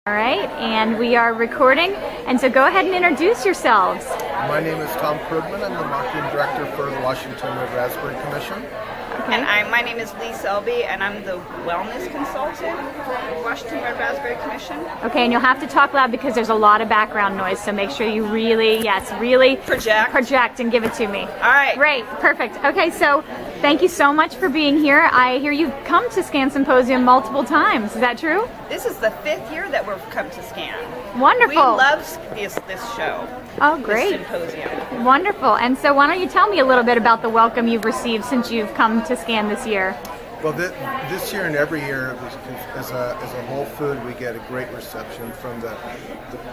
All right, and we are recording, and so go ahead and introduce yourselves. My name is Tom Krugman. I'm the marketing director for the Washington Red Raspberry Commission. Okay. And my name is Lee Selby, and I'm the wellness consultant for Washington Red Raspberry Commission. Okay, and you'll have to talk loud because there's a lot of background noise, so make sure you really project and give it to me. All right. Great, perfect. Okay, so thank you so much for being here. I hear you've come to SCAN Symposium multiple times. Is that true? This is the 5th year that we've come to SCAN. Wonderful. We love this show. Oh, great. This symposium. Wonderful. And so why don't you tell me a little bit about the welcome you've received since you've come to SCAN this year? Well, this year and every year, as a Whole Food, we get a great reception from the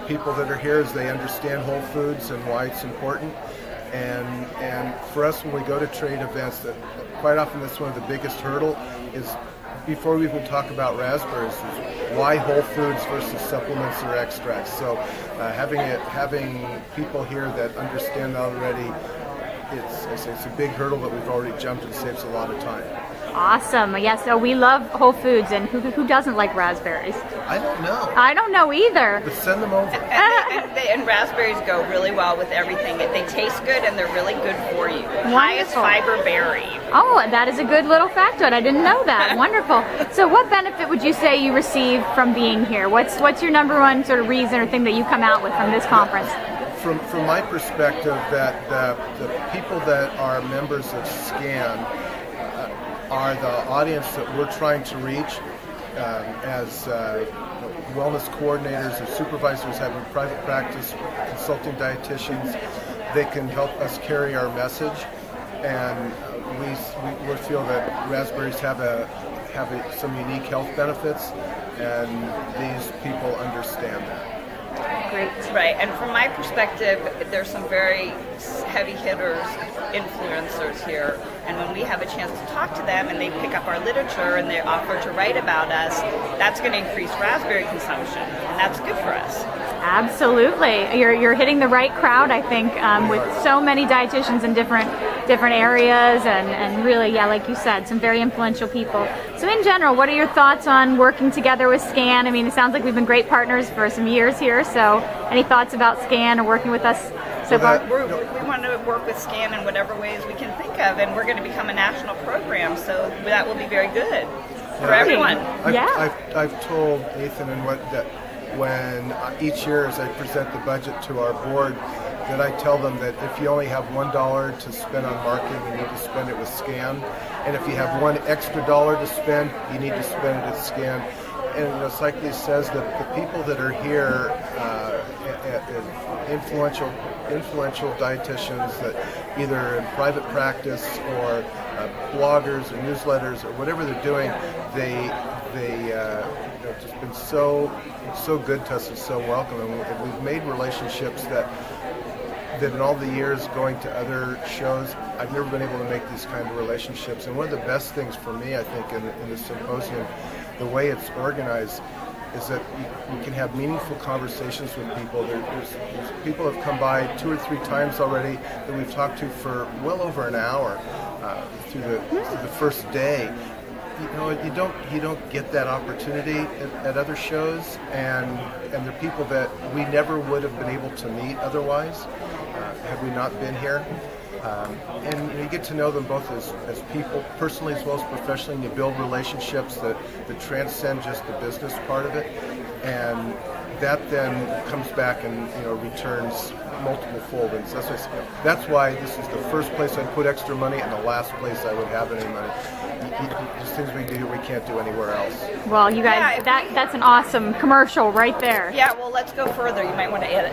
people that are here as they understand Whole Foods and why it's important. And for us, when we go to trade events, that quite often that's one of the biggest hurdle is before we even talk about raspberries, is why Whole Foods versus supplements or extracts. So having people here that understand already, it's a big hurdle that we've already jumped and saves a lot of time. Awesome. Yeah, so we love Whole Foods, and who doesn't like raspberries? I don't know. I don't know either. But send them over. And raspberries go really well with everything. They taste good, and they're really good for you. Highest fiber berry. Oh, that is a good little factoid. I didn't know that. Wonderful. So what benefit would you say you receive from being here? What's your number one sort of reason or thing that you come out with from this conference? From my perspective, that the people that are members of SCAN are the audience that we're trying to reach as wellness coordinators or supervisors having private practice, consulting dietitians. They can help us carry our message, and we feel that raspberries have some unique health benefits, and these people understand that. Great. Right, and from my perspective, there's some very heavy hitters, influencers here, and when we have a chance to talk to them and they pick up our literature and they offer to write about us, that's going to increase raspberry consumption, and that's good for us. Absolutely. You're hitting the right crowd, I think, with so many dietitians in different areas, and really, yeah, like you said, some very influential people. So in general, what are your thoughts on working together with SCAN? I mean, it sounds like we've been great partners for some years here, so any thoughts about SCAN or working with us so far? We want to work with SCAN in whatever ways we can think of, and we're going to become a national program, so that will be very good for everyone. I've told Ethan and that when each year as I present the budget to our board, that I tell them that if you only have $1 to spend on marketing, you need to spend it with SCAN. And if you have one extra dollar to spend, you need to spend it at SCAN. And it's like he says, that the people that are here, influential dietitians that either in private practice or bloggers or newsletters or whatever they're doing, they just been so good to us and so welcome, and we've made relationships that in all the years going to other shows, I've never been able to make these kind of relationships. And one of the best things for me, I think, in the symposium, the way it's organized, is that you can have meaningful conversations with people. There's people have come by 2 or 3 times already that we've talked to for well over an hour through the first day. You don't get that opportunity at other shows, and they're people that we never would have been able to meet otherwise had we not been here. And you get to know them both as people, personally as well as professionally, and you build relationships that transcend just the business part of it, and that then comes back and returns multiple fold. And so that's why this is the first place I'd put extra money and the last place I would have any money. Just things we do here we can't do anywhere else. Well, you guys, that's an awesome commercial right there. Yeah, well, let's go further. You might want to edit